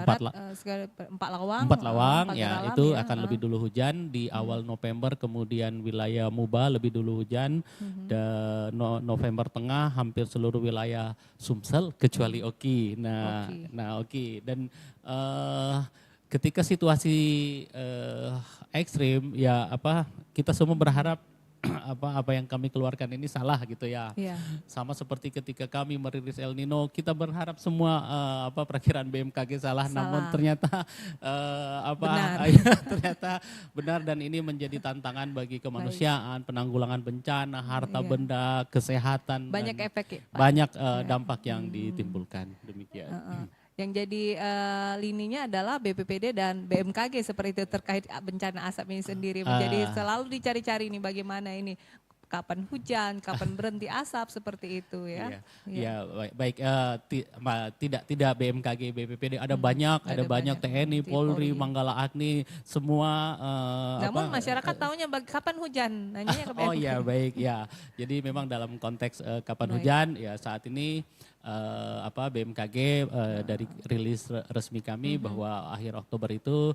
Barat, Empat Empat Lawang. Empat Lawang Pagar ya Alam itu ya. akan lebih dulu hujan di awal November, kemudian wilayah Muba lebih dulu hujan, dan November tengah hampir seluruh wilayah Sumsel kecuali Oki. Nah Oki dan ketika situasi ekstrim ya kita semua berharap apa yang kami keluarkan ini salah gitu ya. Iya. Sama seperti ketika kami merilis El Nino, kita berharap semua perkiraan BMKG salah. Namun ternyata Benar. ternyata benar, dan ini menjadi tantangan bagi kemanusiaan, penanggulangan bencana, harta benda, kesehatan, Banyak dan efek ya, Pak. banyak dampak yang ditimbulkan. Demikian. Yang jadi lininya adalah BPPD dan BMKG seperti itu terkait bencana asap ini sendiri. Menjadi selalu dicari-cari nih bagaimana ini. Kapan hujan, kapan berhenti asap seperti itu ya. Iya, baik. Tidak BMKG, BPPD, ada banyak TNI, Polri, Manggala Agni, semua. Namun masyarakat tahunya kapan hujan, nanyanya ke BMKG. Oh iya, baik ya. Jadi memang dalam konteks kapan hujan ya saat ini BMKG dari rilis resmi kami bahwa akhir Oktober itu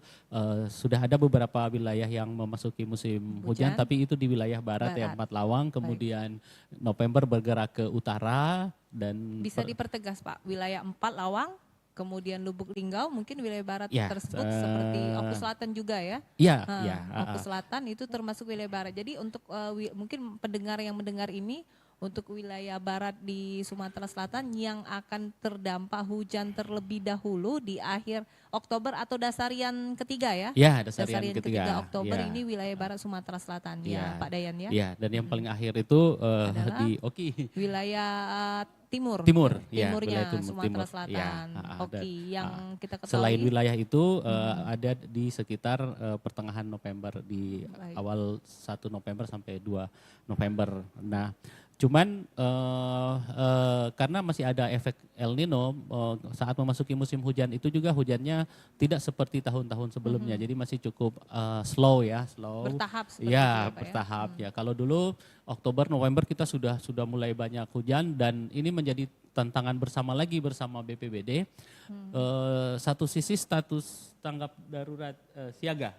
sudah ada beberapa wilayah yang memasuki musim hujan, tapi itu di wilayah barat. Ya, Empat Lawang, kemudian November bergerak ke utara dan bisa dipertegas Pak, wilayah Empat Lawang, kemudian Lubuk Linggau, mungkin wilayah barat tersebut seperti Oku Selatan juga ya. Iya, Oku Selatan itu termasuk wilayah barat. Jadi untuk mungkin pendengar yang mendengar ini, untuk wilayah barat di Sumatera Selatan yang akan terdampak hujan terlebih dahulu di akhir Oktober atau dasarian ketiga ya? Ya, dasarian ketiga Oktober ini wilayah barat Sumatera Selatan ya, Pak Dayan ya? Iya, dan yang paling akhir itu di Oki. Wilayah timurnya Sumatera Selatan. Oki, yang kita ketahui. Selain wilayah itu ada di sekitar pertengahan November, di awal 1 November sampai 2 November. Nah, cuman karena masih ada efek El Nino, saat memasuki musim hujan itu juga hujannya tidak seperti tahun-tahun sebelumnya. Jadi masih cukup slow. Bertahap seperti itu ya, Pak, bertahap ya. Kalau dulu Oktober, November kita sudah mulai banyak hujan, dan ini menjadi tantangan bersama BPBD. Satu sisi status tanggap darurat siaga.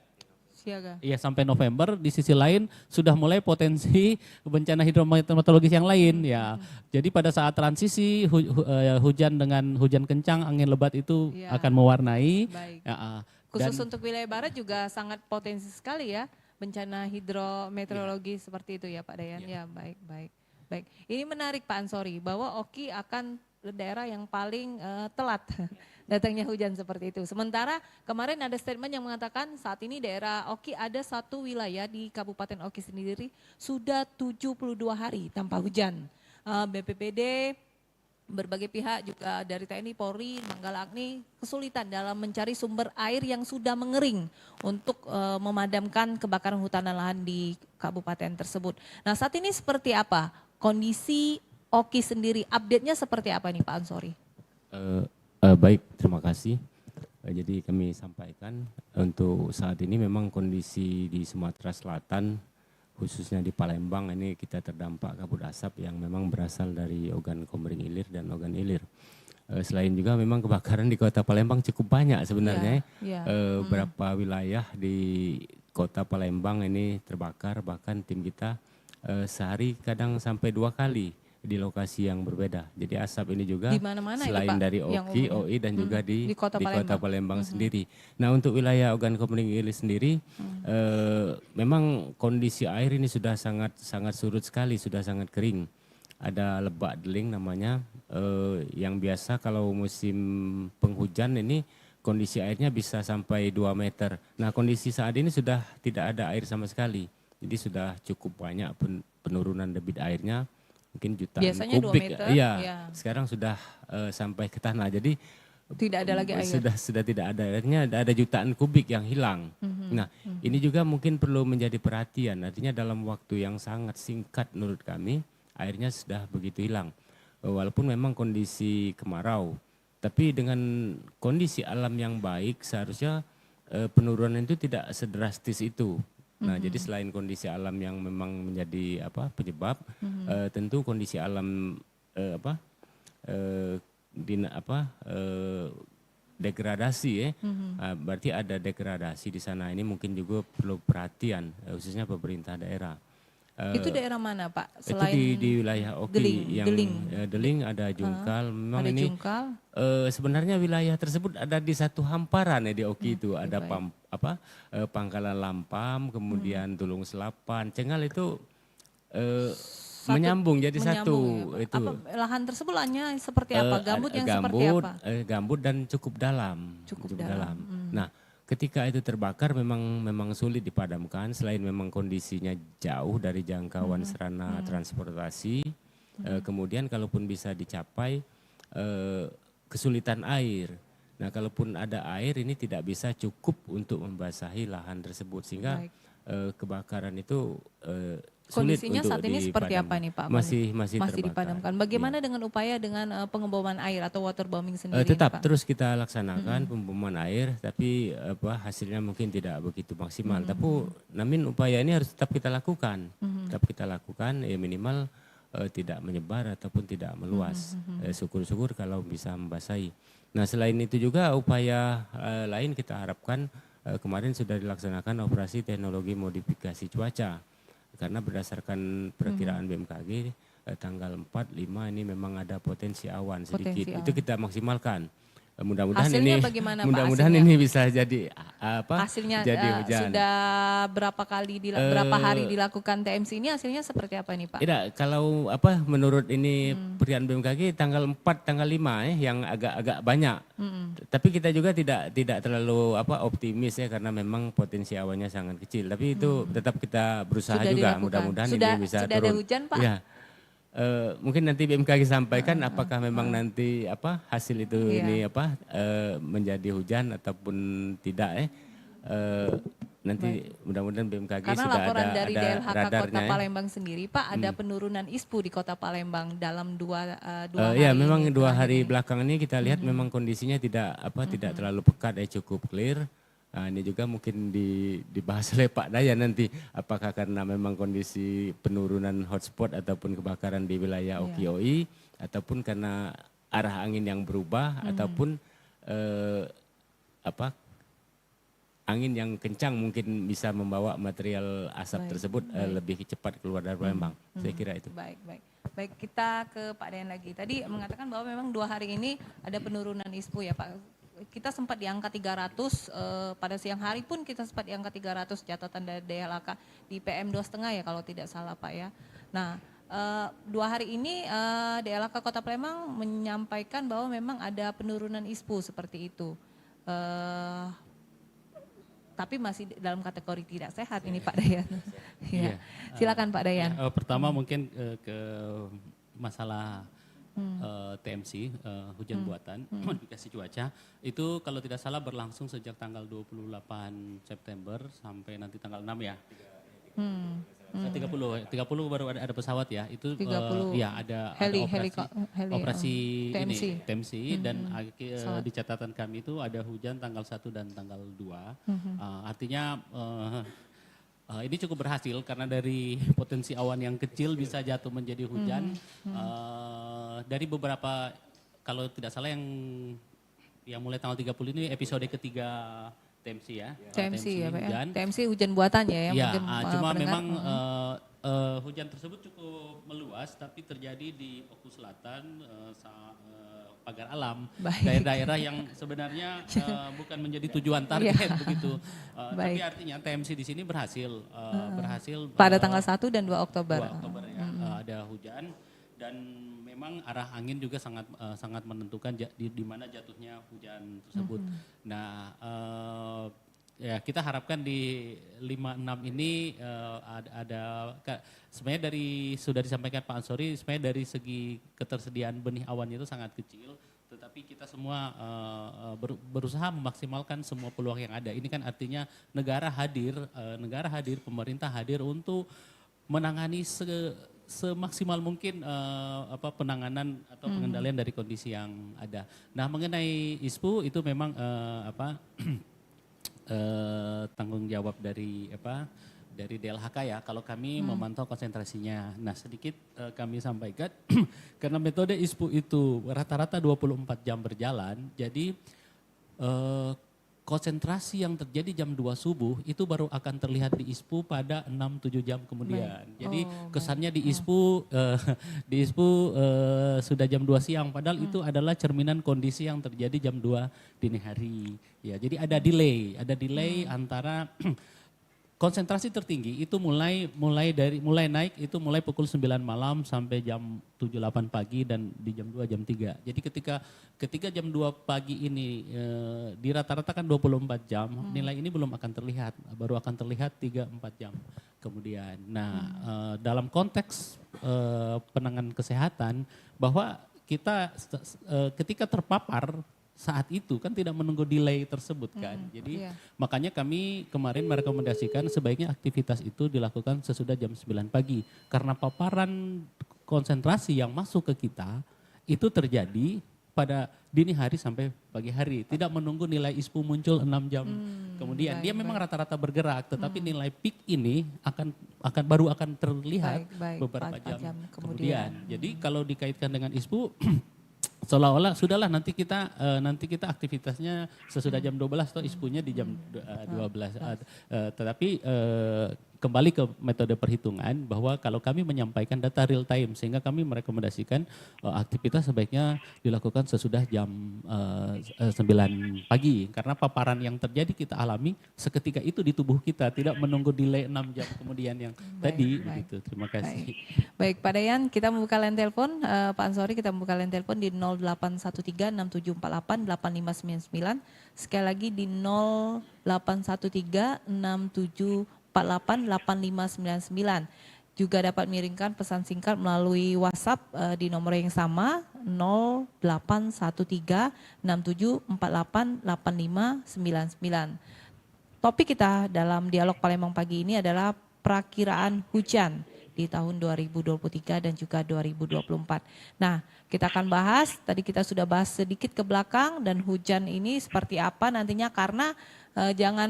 Iya, sampai November. Di sisi lain sudah mulai potensi bencana hidrometeorologis yang lain ya. Jadi pada saat transisi hujan dengan hujan kencang, angin lebat itu akan mewarnai. Khusus untuk wilayah barat juga sangat potensi sekali ya bencana hidrometeorologi seperti itu ya Pak Dayan. Ya, baik. Ini menarik Pak Ansori, bahwa Oki akan daerah yang paling telat datangnya hujan seperti itu. Sementara kemarin ada statement yang mengatakan saat ini daerah Oki ada satu wilayah di Kabupaten Oki sendiri sudah 72 hari tanpa hujan. BPPD, berbagai pihak juga dari TNI, Polri, Manggala Agni kesulitan dalam mencari sumber air yang sudah mengering untuk memadamkan kebakaran hutan dan lahan di kabupaten tersebut. Nah, saat ini seperti apa kondisi Oki sendiri, update-nya seperti apa nih Pak Ansori? Baik, terima kasih. Jadi kami sampaikan untuk saat ini memang kondisi di Sumatera Selatan, khususnya di Palembang, ini kita terdampak kabut asap yang memang berasal dari Ogan Komering Ilir dan Ogan Ilir. Selain juga memang kebakaran di kota Palembang cukup banyak sebenarnya. Beberapa wilayah di kota Palembang ini terbakar, bahkan tim kita sehari kadang sampai 2 kali di lokasi yang berbeda. Jadi asap ini juga selain ya, dari Oki, OI dan juga di kota Palembang sendiri. Nah, untuk wilayah Ogan Komering Ilir sendiri memang kondisi air ini sudah sangat surut sekali, sudah sangat kering. Ada lebak deling namanya, yang biasa kalau musim penghujan ini kondisi airnya bisa sampai 2 meter. Nah, kondisi saat ini sudah tidak ada air sama sekali. Jadi sudah cukup banyak penurunan debit airnya. Mungkin jutaan biasanya kubik, 2 meter, sekarang sudah sampai ke tanah, jadi tidak ada lagi air. Sudah tidak ada airnya, ada jutaan kubik yang hilang. Nah, ini juga mungkin perlu menjadi perhatian, artinya dalam waktu yang sangat singkat menurut kami, airnya sudah begitu hilang. Walaupun memang kondisi kemarau, tapi dengan kondisi alam yang baik seharusnya penurunan itu tidak sedrastis itu. Nah, jadi selain kondisi alam yang memang menjadi penyebab, tentu kondisi degradasi ya. Berarti ada degradasi di sana. Ini mungkin juga perlu perhatian khususnya pemerintah daerah. Itu daerah mana Pak? Itu di wilayah Oki Deling, yang Deling. Deling ada Jungkal. Memang Ada ini Jungkal. sebenarnya wilayah tersebut ada di satu hamparan ya di Oki itu. Ada baik. Pangkalan Lampam, kemudian Tulung Selapan, Cengal itu menyambung jadi satu ya, Pak. itu. Apa, lahan tersebut lahannya seperti apa? Gambut yang seperti apa? Gambut dan cukup dalam. Cukup dalam. Nah, ketika itu terbakar memang sulit dipadamkan selain memang kondisinya jauh dari jangkauan sarana transportasi. Kemudian kalaupun bisa dicapai kesulitan air. Nah, kalaupun ada air ini tidak bisa cukup untuk membasahi lahan tersebut sehingga kebakaran itu sulit Kondisinya untuk saat ini seperti apa nih Pak? Masih terbakar. Dipadamkan. Bagaimana dengan upaya dengan pengeboman air atau waterbombing sendiri? Tetap Pak? terus kita laksanakan pemboman air, tapi hasilnya mungkin tidak begitu maksimal. Tapi namun upaya ini harus tetap kita lakukan, ya minimal tidak menyebar ataupun tidak meluas. Syukur-syukur kalau bisa membasahi. Nah selain itu juga upaya lain kita harapkan kemarin sudah dilaksanakan operasi teknologi modifikasi cuaca. Karena berdasarkan perkiraan BMKG tanggal 4, 5 ini memang ada potensi awan sedikit. Itu kita maksimalkan. Mudah-mudahan hasilnya ini bagaimana, mudah-mudahan ini bisa jadi hasilnya jadi hujan. Sudah berapa berapa hari dilakukan TMC ini hasilnya seperti apa nih Pak? Tidak, kalau menurut ini perkiraan BMKG tanggal 4, tanggal 5 yang agak banyak. Tapi kita juga tidak terlalu optimis ya karena memang potensi awannya sangat kecil. Tapi itu tetap kita berusaha sudah juga dilakukan. mudah-mudahan Sudah, ini bisa sudah turun. Ada hujan Pak? Ya. Mungkin nanti BMKG sampaikan apakah memang nanti hasil itu ini menjadi hujan ataupun tidak nanti mudah-mudahan BMKG karena sudah laporan ada dari DLHK radarnya Kota Palembang sendiri Pak ada penurunan ISPU di Kota Palembang dalam dua ya hari memang ini, 2 hari belakangan ini kita lihat memang kondisinya tidak terlalu pekat cukup clear. Nah, ini juga mungkin dibahas oleh Pak Dayan nanti apakah karena memang kondisi penurunan hotspot ataupun kebakaran di wilayah OKI ataupun karena arah angin yang berubah ataupun angin yang kencang mungkin bisa membawa material asap tersebut lebih cepat keluar dari Palembang. Saya kira itu. Baik, kita ke Pak Dayan lagi. Tadi mengatakan bahwa memang 2 hari ini ada penurunan ISPU ya Pak. Kita sempat di angka 300, pada siang hari pun kita sempat di angka 300 catatan dari DLHK di PM 2,5 ya kalau tidak salah Pak ya. Nah 2 hari ini DLHK Kota Palembang menyampaikan bahwa memang ada penurunan ISPU seperti itu. Tapi masih dalam kategori tidak sehat ini Pak Dayan. Ya. Silakan Pak Dayan. Pertama mungkin ke masalah TMC, hujan buatan, modifikasi cuaca, itu kalau tidak salah berlangsung sejak tanggal 28 September sampai nanti tanggal 6 ya. 30 baru ada pesawat ya, itu ya ada operasi ini, TMC dan di catatan kami itu ada hujan tanggal 1 dan tanggal 2, artinya ini cukup berhasil karena dari potensi awan yang kecil bisa jatuh menjadi hujan. Dari beberapa, kalau tidak salah yang mulai tanggal 30 ini episode ketiga TMC ya. TMC ya Pak hujan. ya. TMC hujan buatannya ya. Ya, cuma memang hujan tersebut cukup meluas tapi terjadi di Oku Selatan, Pagar Alam, daerah-daerah yang sebenarnya bukan menjadi tujuan target begitu. Tapi artinya TMC di sini berhasil pada tanggal 1 dan 2 Oktober. 2 Oktober ya, ada hujan dan memang arah angin juga sangat menentukan di mana jatuhnya hujan tersebut. Nah, ya kita harapkan di 5-6 ini ada sebenarnya sudah disampaikan Pak Ansori, sebenarnya dari segi ketersediaan benih awannya itu sangat kecil, tetapi kita semua berusaha memaksimalkan semua peluang yang ada. Ini kan artinya negara hadir, pemerintah hadir untuk menangani semaksimal mungkin penanganan atau pengendalian dari kondisi yang ada. Nah, mengenai ISPU itu memang tanggung jawab dari DLHK ya. Kalau kami memantau konsentrasinya. Nah, sedikit kami sampaikan karena metode ISPU itu rata-rata 24 jam berjalan. Jadi eh, konsentrasi yang terjadi jam 2 subuh itu baru akan terlihat di ISPU pada 6-7 jam kemudian. Jadi kesannya di ISPU sudah jam 2 siang padahal itu adalah cerminan kondisi yang terjadi jam 2 dini hari. Ya, jadi ada delay antara konsentrasi tertinggi itu mulai naik itu mulai pukul 9 malam sampai jam 7-8 pagi dan di jam 2 jam 3. Jadi ketika jam 2 pagi ini di rata-rata kan 24 jam, nilai ini belum akan terlihat, baru akan terlihat 3-4 jam kemudian. Nah, dalam konteks penanganan kesehatan bahwa kita ketika terpapar saat itu kan tidak menunggu delay tersebut kan. Jadi makanya kami kemarin merekomendasikan sebaiknya aktivitas itu dilakukan sesudah jam 9 pagi. Karena paparan konsentrasi yang masuk ke kita itu terjadi pada dini hari sampai pagi hari. Tidak menunggu nilai ISPU muncul 6 jam kemudian. Dia memang rata-rata bergerak tetapi nilai peak ini baru akan terlihat beberapa jam kemudian. Jadi kalau dikaitkan dengan ISPU seolah-olah sudahlah nanti kita aktivitasnya sesudah jam 12 atau ISPU-nya di jam 12. Tetapi kembali ke metode perhitungan bahwa kalau kami menyampaikan data real time sehingga kami merekomendasikan aktivitas sebaiknya dilakukan sesudah jam 9 pagi karena paparan yang terjadi kita alami seketika itu di tubuh kita tidak menunggu delay 6 jam kemudian yang tadi begitu. Terima kasih. Baik Pak Dayan, kita membuka line telepon Pak Ansori, kita membuka line telepon di 0813-6748-8599. Sekali lagi di 0813-6748-8599. Juga dapat mengirimkan pesan singkat melalui WhatsApp di nomor yang sama 0813-6748-8599. Topik kita dalam dialog Palembang pagi ini adalah perakiraan hujan di tahun 2023 dan juga 2024. Nah, kita akan bahas, tadi kita sudah bahas sedikit ke belakang dan hujan ini seperti apa nantinya karena jangan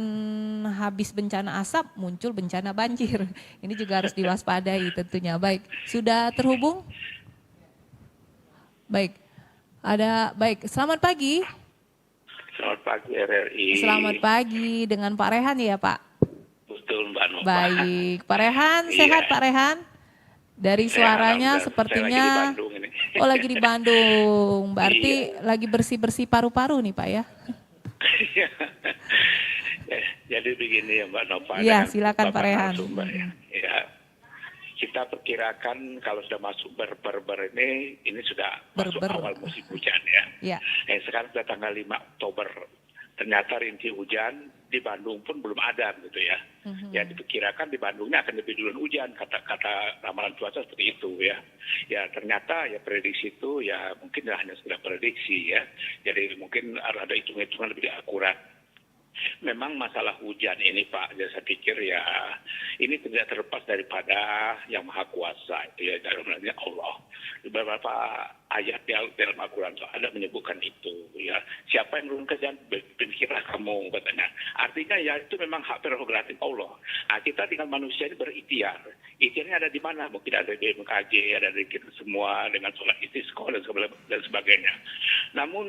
habis bencana asap muncul bencana banjir. Ini juga harus diwaspadai tentunya. Baik, sudah terhubung? Baik. Selamat pagi. Selamat pagi RRI. Selamat pagi dengan Pak Rehan ya Pak? Betul Mbak Nova. Baik, Pak Rehan sehat Pak Rehan? Dari suaranya sepertinya, saya lagi di Bandung ini. Oh lagi di Bandung, berarti lagi bersih-bersih paru-paru nih Pak ya? Jadi begini ya Mbak Nova. Iya silakan Pak Rehan. Ya, kita perkirakan kalau sudah masuk ber ini sudah masuk awal musim hujan ya. Iya. Sekarang sudah tanggal 5 Oktober. Ternyata rinti hujan di Bandung pun belum ada gitu ya. Ya diperkirakan di Bandungnya akan lebih duluan hujan kata ramalan cuaca seperti itu ya. Ya ternyata ya prediksi itu ya mungkin hanya sekedar prediksi ya. Jadi mungkin ada hitung-hitungan lebih akurat. Memang masalah hujan ini Pak, saya pikir ya ini tidak terlepas daripada yang Maha Kuasa itu ya dalam Allah. Beberapa ayat dalam Al-Quran ada menyebutkan itu ya. Siapa yang menurunkan hujan berpikirlah kamu katanya. Artinya ya itu memang hak prerogatif Allah. Nah, kita tinggal manusia ini berikhtiar. Ikhtiarnya ada di mana? Mungkin ada di BMKG, ada di kita semua dengan sholat istisqa dan sebagainya. Namun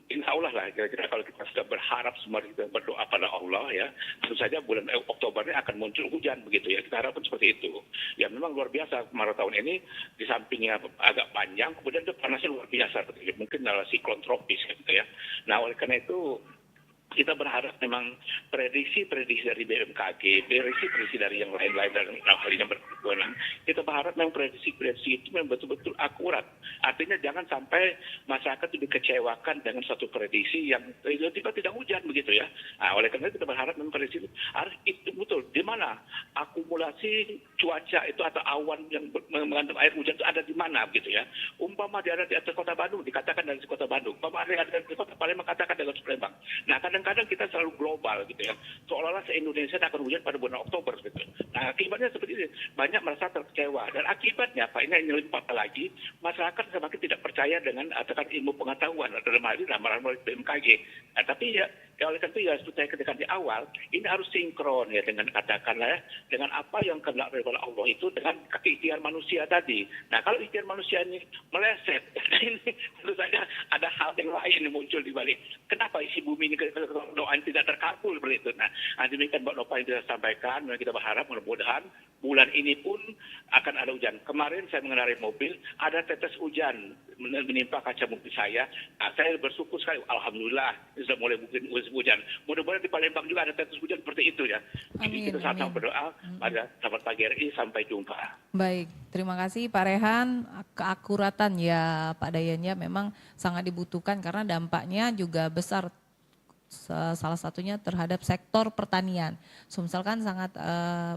insya Allah lah kira-kira kalau kita sudah berharap semua kita berdoa pada Allah ya, tentu saja bulan Oktober ini akan muncul hujan begitu ya. Kita harapkan seperti itu. Ya memang luar biasa kemarau tahun ini di sampingnya agak panjang, kemudian itu panasnya luar biasa. Mungkin adalah siklon tropis gitu ya. Nah oleh karena itu kita berharap memang prediksi-prediksi dari BMKG, prediksi dari yang lain-lain dan hal yang berkewenangan, kita berharap memang prediksi-prediksi itu memang betul-betul akurat. Artinya jangan sampai masyarakat itu dikecewakan dengan suatu prediksi yang tiba-tiba tidak hujan begitu ya. Nah, oleh karena itu kita berharap memang prediksi itu harus itu betul. Di mana akumulasi cuaca itu atau awan yang mengandung air hujan itu ada di mana begitu ya. Umpama dia ada di atas kota Bandung, dikatakan dari kota Bandung. Umpama ada di kota Palembang, katakan dari Palembang. Nah, kadang-kadang kita selalu global gitu ya. Seolah-olah se-Indonesia akan hujan pada bulan Oktober gitu. Nah, akibatnya seperti ini. Banyak banyak merasa terkecewa. Dan akibatnya, Pak, ini yang lebih fatal lagi, masyarakat semakin tidak percaya dengan atakan ilmu pengetahuan, dalam hal ini ramalan melalui BMKG. Nah, tapi ya oleh karena itu ya seperti saya katakan di awal, ini harus sinkron ya dengan katakanlah ya, dengan apa yang kehendak dari Allah itu dengan ikhtiar manusia tadi. Nah, kalau ikhtiar manusia ini meleset, ini tentu saja ada hal yang lain yang muncul di balik. Kenapa isi bumi ini doa tidak terkabul seperti itu? Nah, demikian Mbak Nova yang kita sampaikan, dan kita berharap mudah-mudahan bulan ini pun akan ada hujan. Kemarin saya mengendarai mobil, ada tetes hujan menimpa kaca mobil saya. Nah, saya bersyukur sekali, alhamdulillah sudah mulai hujan. Mudah-mudahan di Palembang juga ada tetes hujan seperti itu ya. Jadi kita sama berdoa pada sahabat pagi RI, sampai jumpa. Baik, terima kasih Pak Rehan. Keakuratan ya Pak Dayan ya memang sangat dibutuhkan karena dampaknya juga besar. Salah satunya terhadap sektor pertanian. Sumsel kan sangat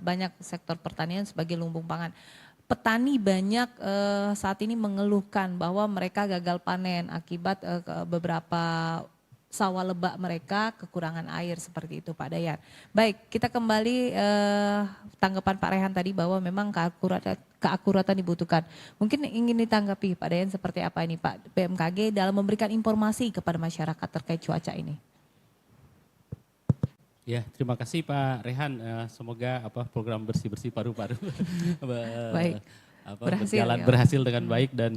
banyak sektor pertanian sebagai lumbung pangan. Petani banyak saat ini mengeluhkan bahwa mereka gagal panen akibat beberapa sawah lebak mereka kekurangan air seperti itu Pak Dayan. Baik, kita kembali tanggapan Pak Rehan tadi bahwa memang keakuratan dibutuhkan. Mungkin ingin ditanggapi Pak Dayan seperti apa ini Pak BMKG dalam memberikan informasi kepada masyarakat terkait cuaca ini. Ya, terima kasih Pak Rehan. Semoga program bersih-bersih paru-paru Baik. Berhasil dengan baik dan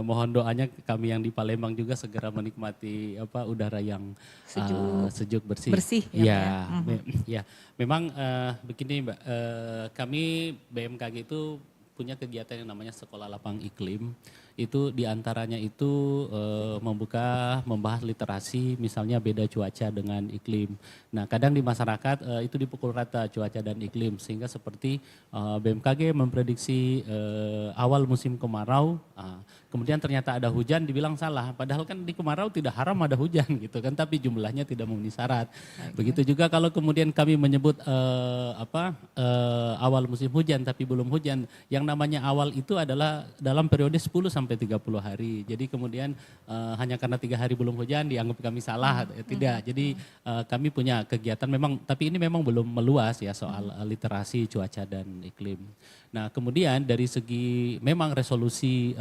mohon doanya kami yang di Palembang juga segera menikmati udara yang sejuk bersih. Ya. Ya, memang begini Mbak, kami BMKG itu punya kegiatan yang namanya Sekolah Lapang Iklim. Itu diantaranya itu membahas literasi, misalnya beda cuaca dengan iklim. Nah, kadang di masyarakat itu dipukul rata cuaca dan iklim, sehingga seperti BMKG memprediksi awal musim kemarau, kemudian ternyata ada hujan, dibilang salah. Padahal kan di kemarau tidak haram ada hujan gitu kan, tapi jumlahnya tidak memenuhi syarat. Begitu juga kalau kemudian kami menyebut awal musim hujan tapi belum hujan, yang namanya awal itu adalah dalam periode 10 sampai 30 hari. Jadi kemudian hanya karena 3 hari belum hujan dianggap kami salah, tidak. Jadi kami punya kegiatan memang, tapi ini memang belum meluas ya soal literasi cuaca dan iklim. Nah, kemudian dari segi memang resolusi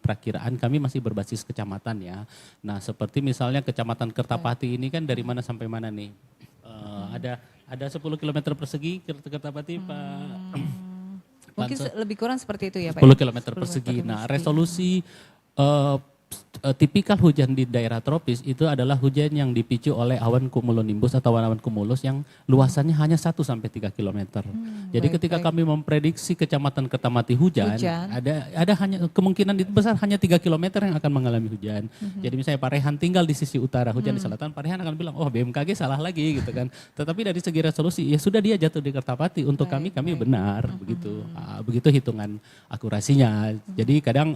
perakiraan kami masih berbasis kecamatan ya. Nah, seperti misalnya Kecamatan Kertapati ini kan dari mana sampai mana nih? Ada 10 km persegi Kertapati Pak. Mungkin lebih kurang seperti itu ya Pak. 10 km persegi. Nah, resolusi tipikal hujan di daerah tropis itu adalah hujan yang dipicu oleh awan cumulonimbus atau awan cumulus yang luasannya hanya 1 sampai 3 km. Jadi ketika kami memprediksi Kecamatan Kertapati hujan, ada hanya kemungkinan itu besar hanya 3 km yang akan mengalami hujan. Jadi misalnya Pak Rehan tinggal di sisi utara, hujan di selatan, Pak Rehan akan bilang, oh BMKG salah lagi gitu kan. Tetapi dari segi resolusi, ya sudah dia jatuh di Kertapati, untuk kami benar begitu. Begitu hitungan akurasinya. Jadi kadang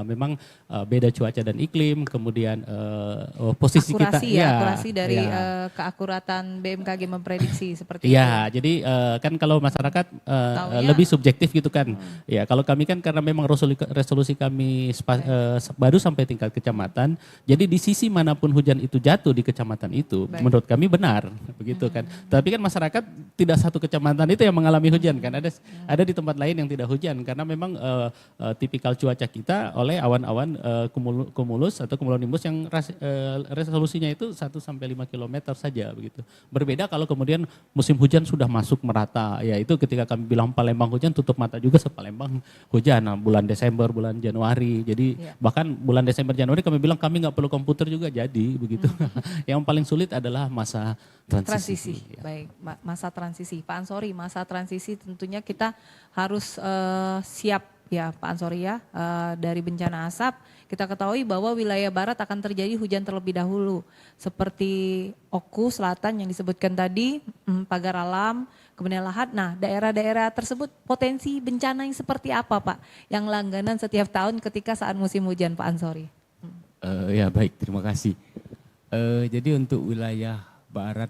memang beda cuaca dan iklim, kemudian posisi akurasi kita. Akurasi dari keakuratan BMKG memprediksi seperti itu. Ya, jadi kan kalau masyarakat lebih subjektif gitu kan. Ya, kalau kami kan karena memang resolusi kami baru sampai tingkat kecamatan, jadi di sisi manapun hujan itu jatuh di kecamatan itu, menurut kami benar, begitu kan. Tapi kan masyarakat tidak satu kecamatan itu yang mengalami hujan kan, ada di tempat lain yang tidak hujan karena memang tipikal cuaca kita oleh awan-awan cumulus atau cumulonimbus yang resolusinya itu 1 sampai 5 km saja begitu. Berbeda kalau kemudian musim hujan sudah masuk merata, ya itu ketika kami bilang Palembang hujan, tutup mata juga Palembang hujan. Nah, bulan Desember, bulan Januari. Jadi bahkan bulan Desember Januari kami bilang kami nggak perlu komputer juga jadi begitu. Yang paling sulit adalah masa transisi. Ya. Baik, masa transisi. Pak Ansori, masa transisi tentunya kita harus siap ya Pak Ansori ya, dari bencana asap kita ketahui bahwa wilayah barat akan terjadi hujan terlebih dahulu seperti Oku Selatan yang disebutkan tadi, Pagar Alam, kemudian Lahat. Nah, daerah-daerah tersebut potensi bencana yang seperti apa Pak yang langganan setiap tahun ketika saat musim hujan Pak Ansori? Ya baik, terima kasih. Jadi untuk wilayah barat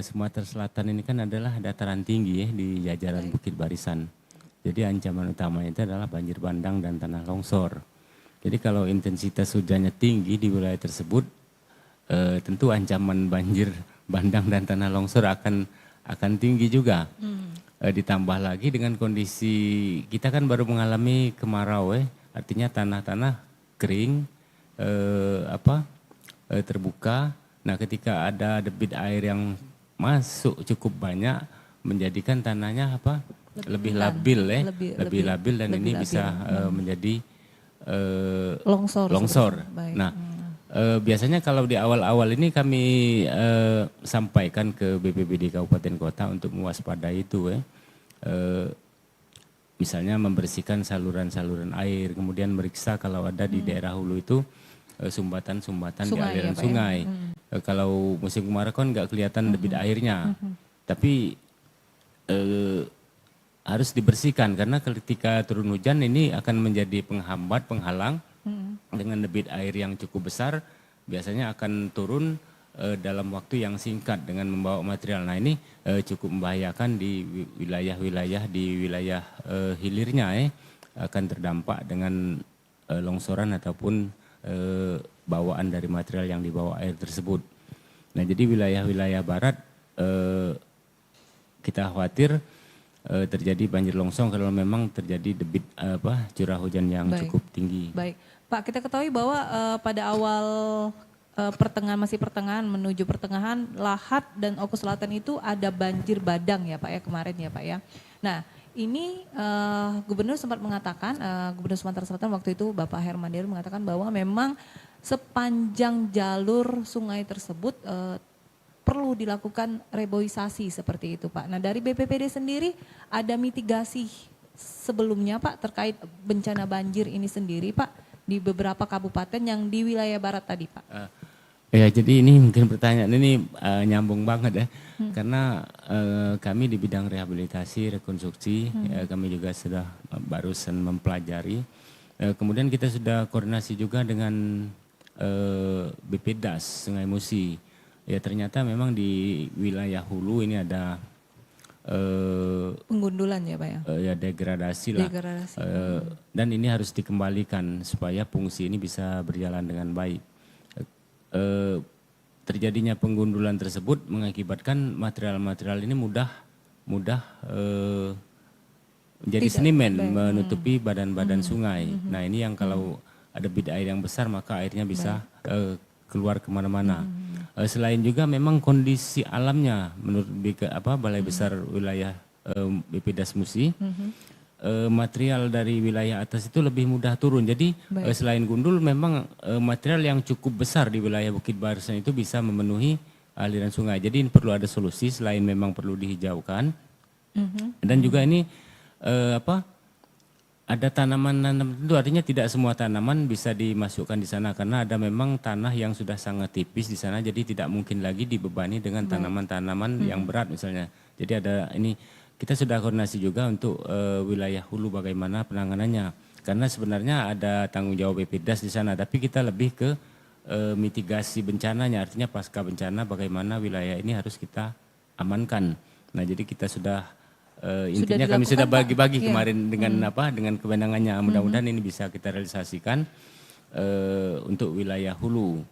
Sumatera Selatan ini kan adalah dataran tinggi ya di jajaran Bukit Barisan. Jadi ancaman utamanya itu adalah banjir bandang dan tanah longsor. Jadi kalau intensitas hujannya tinggi di wilayah tersebut, tentu ancaman banjir bandang dan tanah longsor akan tinggi juga. ditambah lagi dengan kondisi kita kan baru mengalami kemarau artinya tanah-tanah kering terbuka. Nah, ketika ada debit air yang masuk cukup banyak menjadikan tanahnya lebih labil lebih labil dan ini bisa menjadi longsor. Baik. Nah, biasanya kalau di awal-awal ini kami sampaikan ke BPBD Kabupaten Kota untuk mewaspadai itu misalnya membersihkan saluran-saluran air, kemudian meriksa kalau ada di daerah hulu itu sumbatan-sumbatan di aliran sungai. Kalau musim kemarau kan nggak kelihatan debit airnya, tapi harus dibersihkan karena ketika turun hujan ini akan menjadi penghambat, penghalang dengan debit air yang cukup besar, biasanya akan turun dalam waktu yang singkat dengan membawa material. Nah ini cukup membahayakan di wilayah-wilayah hilirnya akan terdampak dengan longsoran ataupun bawaan dari material yang dibawa air tersebut. Nah jadi wilayah-wilayah barat kita khawatir terjadi banjir longsor kalau memang terjadi debit curah hujan yang cukup tinggi. Baik, Pak, kita ketahui bahwa pada awal pertengahan menuju pertengahan Lahat dan Oku Selatan itu ada banjir bandang ya Pak ya kemarin ya Pak ya. Nah ini Gubernur sempat mengatakan, Gubernur Sumatera Selatan waktu itu Bapak Herman Deru mengatakan bahwa memang sepanjang jalur sungai tersebut perlu dilakukan reboisasi seperti itu Pak. Nah dari BPBD sendiri ada mitigasi sebelumnya Pak terkait bencana banjir ini sendiri Pak di beberapa kabupaten yang di wilayah barat tadi Pak. Ya jadi ini mungkin pertanyaan ini nyambung banget ya. Karena kami di bidang rehabilitasi, rekonstruksi, kami juga sudah barusan mempelajari. Kemudian kita sudah koordinasi juga dengan BPDAS Sungai Musi. Ya ternyata memang di wilayah hulu ini ada penggundulan ya Pak ya? Ya degradasi lah. Dan ini harus dikembalikan supaya fungsi ini bisa berjalan dengan baik. Terjadinya penggundulan tersebut mengakibatkan material-material ini mudah menjadi sedimen menutupi badan-badan sungai. Nah ini yang kalau ada debit air yang besar maka airnya bisa keluar kemana-mana. Selain juga memang kondisi alamnya menurut Balai Besar Wilayah BPDAS Musi, material dari wilayah atas itu lebih mudah turun. Jadi selain gundul memang material yang cukup besar di wilayah Bukit Barisan itu bisa memenuhi aliran sungai. Jadi ini perlu ada solusi selain memang perlu dihijaukan. Dan juga ini ada tanaman-tanaman itu artinya tidak semua tanaman bisa dimasukkan di sana karena ada memang tanah yang sudah sangat tipis di sana jadi tidak mungkin lagi dibebani dengan tanaman-tanaman yang berat misalnya. Jadi ada ini kita sudah koordinasi juga untuk wilayah hulu bagaimana penanganannya karena sebenarnya ada tanggung jawab BPDAS di sana tapi kita lebih ke mitigasi bencananya artinya pasca bencana bagaimana wilayah ini harus kita amankan. Nah jadi kita sudah intinya kami sudah bagi-bagi kemarin dengan dengan kewenangannya. Mudah-mudahan ini bisa kita realisasikan untuk wilayah hulu.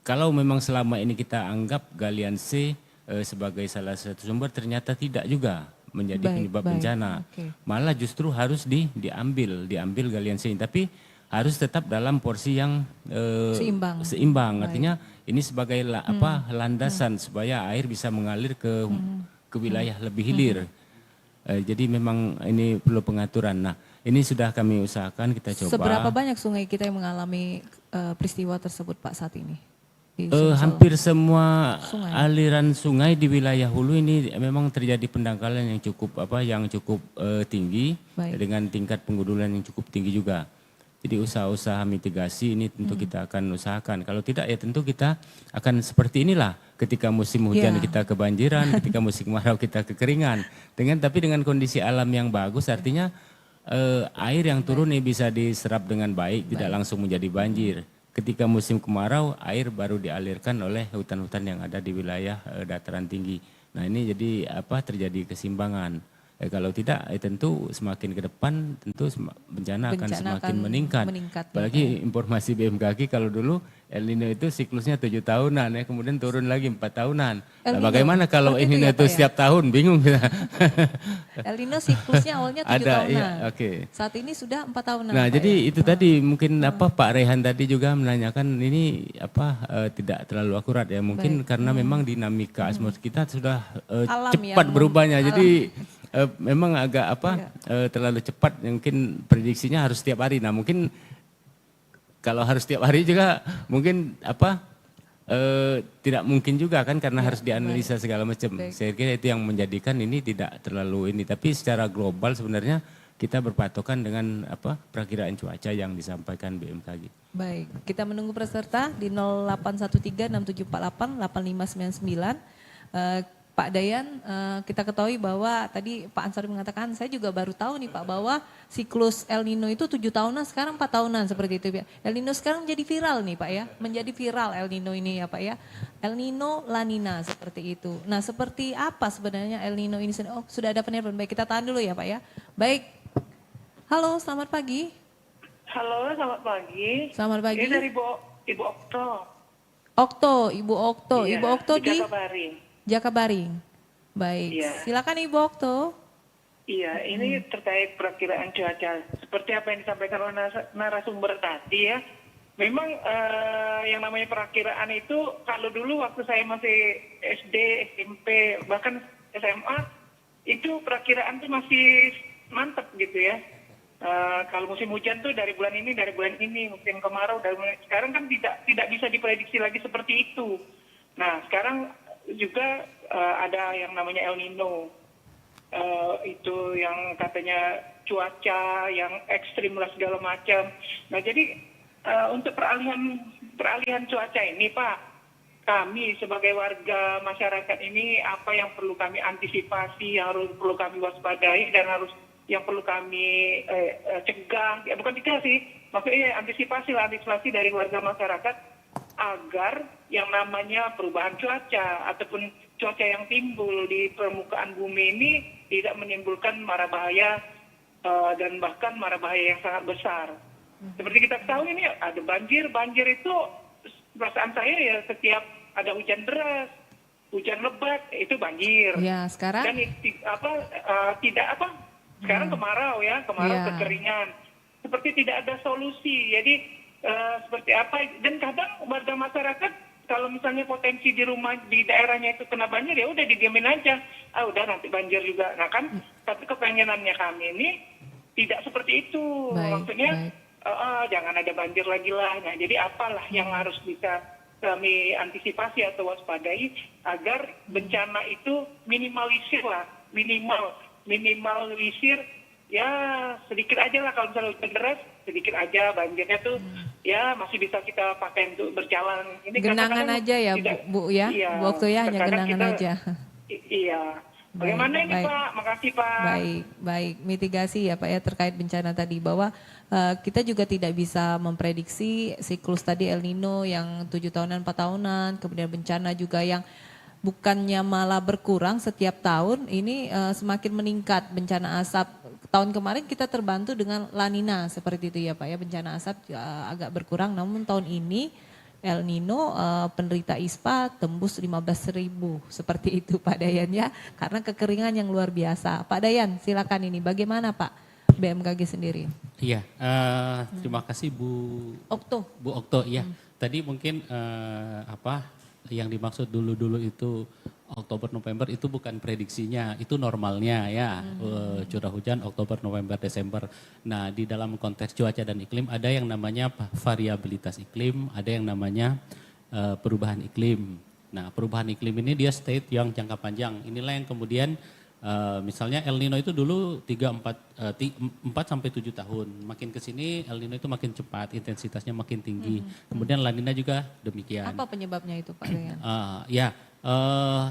Kalau memang selama ini kita anggap galian C sebagai salah satu sumber ternyata tidak juga menjadi penyebab bencana. Malah justru harus diambil galian C ini. Tapi harus tetap dalam porsi yang seimbang. Artinya ini sebagai landasan supaya air bisa mengalir ke wilayah lebih hilir. Jadi memang ini perlu pengaturan. Nah ini sudah kami usahakan kita coba. Seberapa banyak sungai kita yang mengalami peristiwa tersebut Pak saat ini? Hampir semua aliran sungai di wilayah hulu ini memang terjadi pendangkalan yang cukup tinggi dengan tingkat penggundulan yang cukup tinggi juga. Jadi usaha-usaha mitigasi ini tentu kita akan usahakan. Kalau tidak ya tentu kita akan seperti inilah. Ketika musim hujan kita kebanjiran, ketika musim kemarau kita kekeringan. Tapi dengan kondisi alam yang bagus artinya air yang turun ini bisa diserap dengan baik, tidak langsung menjadi banjir. Ketika musim kemarau air baru dialirkan oleh hutan-hutan yang ada di wilayah dataran tinggi. Nah ini jadi terjadi keseimbangan. Kalau tidak, tentu semakin ke depan tentu bencana akan semakin meningkat. Apalagi informasi BMKG kalau dulu El Nino itu siklusnya 7 tahunan ya, kemudian turun lagi 4 tahunan. Nah, bagaimana kalau El Nino itu setiap tahun? Bingung kita. El Nino siklusnya awalnya 7 tahunan. Iya, Saat ini sudah 4 tahunan. Nah, jadi itu tadi mungkin Pak Rehan tadi juga menanyakan ini tidak terlalu akurat ya. Mungkin karena memang dinamika atmosfer kita sudah cepat berubahnya. Jadi memang agak terlalu cepat, mungkin prediksinya harus setiap hari. Nah mungkin kalau harus setiap hari juga mungkin tidak mungkin juga kan, karena harus dianalisa segala macam. Saya kira itu yang menjadikan ini tidak terlalu ini. Tapi secara global sebenarnya kita berpatokan dengan perakiraan cuaca yang disampaikan BMKG. Baik, kita menunggu peserta di 081367488599. Pak Dayan, kita ketahui bahwa tadi Pak Ansori mengatakan, saya juga baru tahu nih Pak, bahwa siklus El Nino itu 7 tahunan, sekarang 4 tahunan seperti itu ya. El Nino sekarang menjadi viral nih Pak ya, menjadi viral El Nino ini ya Pak ya. El Nino, La Nina seperti itu. Nah seperti apa sebenarnya El Nino ini? Oh sudah ada penelpon, baik kita tahan dulu ya Pak ya. Baik, halo selamat pagi. Halo selamat pagi. Selamat pagi. Ini dari Ibu Okto. Ibu Okto. Iya, Ibu Okto di Jakabaring. Baik, iya. Silakan Ibu Okto. Iya, ini terkait perakiraan cuaca. Seperti apa yang disampaikan oleh narasumber tadi ya. Memang yang namanya perakiraan itu kalau dulu waktu saya masih SD, SMP, bahkan SMA, itu perakiraan itu masih mantap gitu ya. Kalau musim hujan tuh dari bulan ini, musim kemarau sekarang kan tidak bisa diprediksi lagi seperti itu. Nah, sekarang juga ada yang namanya El Nino, itu yang katanya cuaca yang ekstrim lah segala macam. Nah jadi untuk peralihan cuaca ini Pak, kami sebagai warga masyarakat ini apa yang perlu kami antisipasi, yang perlu kami waspadai dan yang perlu kami cegah, ya bukan cegah sih, maksudnya antisipasi dari warga masyarakat agar yang namanya perubahan cuaca ataupun cuaca yang timbul di permukaan bumi ini tidak menimbulkan mara bahaya dan bahkan mara bahaya yang sangat besar. Seperti kita tahu ini ada banjir itu perasaan saya ya setiap ada hujan deras, hujan lebat itu banjir. Ya, sekarang dan sekarang kemarau kekeringan. Seperti tidak ada solusi. Jadi seperti apa, dan kadang warga masyarakat kalau misalnya potensi di rumah di daerahnya itu kena banjir ya udah didiemin aja, udah nanti banjir juga. Nah kan, tapi kepengenannya kami ini tidak seperti itu. Maksudnya jangan ada banjir lagi lah. Nah jadi apalah yang harus bisa kami antisipasi atau waspadai agar bencana itu minimalisir ya sedikit aja lah. Kalau misalnya hujan deras sedikit aja, banjirnya tuh ya masih bisa kita pakai untuk berjalan. Ini genangan aja ya Bu ya, iya, waktu ya hanya genangan aja. Iya. Bagaimana ini Pak? Makasih Pak. Baik, mitigasi ya Pak ya terkait bencana tadi, bahwa kita juga tidak bisa memprediksi siklus tadi El Nino yang 7 tahunan, 4 tahunan, kemudian bencana juga yang bukannya malah berkurang setiap tahun, ini semakin meningkat bencana asap. Tahun kemarin kita terbantu dengan La Nina seperti itu ya Pak ya, bencana asap agak berkurang, namun tahun ini El Nino penderita ISPA tembus 15.000 seperti itu Pak Dayan ya, karena kekeringan yang luar biasa. Pak Dayan silakan, ini bagaimana Pak BMKG sendiri? Iya, terima kasih Bu Okto ya. Tadi mungkin yang dimaksud dulu itu Oktober November itu bukan prediksinya, itu normalnya ya, curah hujan Oktober November Desember. Nah di dalam konteks cuaca dan iklim ada yang namanya variabilitas iklim, ada yang namanya perubahan iklim. Nah perubahan iklim ini dia state yang jangka panjang. Inilah yang kemudian misalnya El Nino itu dulu 4 sampai 7 tahun. Makin ke sini El Nino itu makin cepat, intensitasnya makin tinggi. Kemudian La Nina juga demikian. Apa penyebabnya itu Pak Dayan? Ya,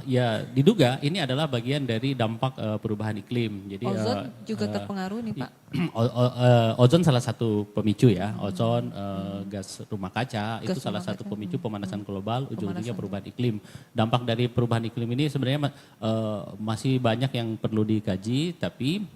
Ya diduga ini adalah bagian dari dampak perubahan iklim. Jadi Ozon juga terpengaruh nih Pak. ozon salah satu pemicu ya. Ozon, gas rumah kaca itu Gas salah rumah satu kaca. pemicu pemanasan global, ujung-ujungnya Pemanasan. perubahan iklim. Dampak dari perubahan iklim ini sebenarnya masih banyak yang perlu dikaji, tapi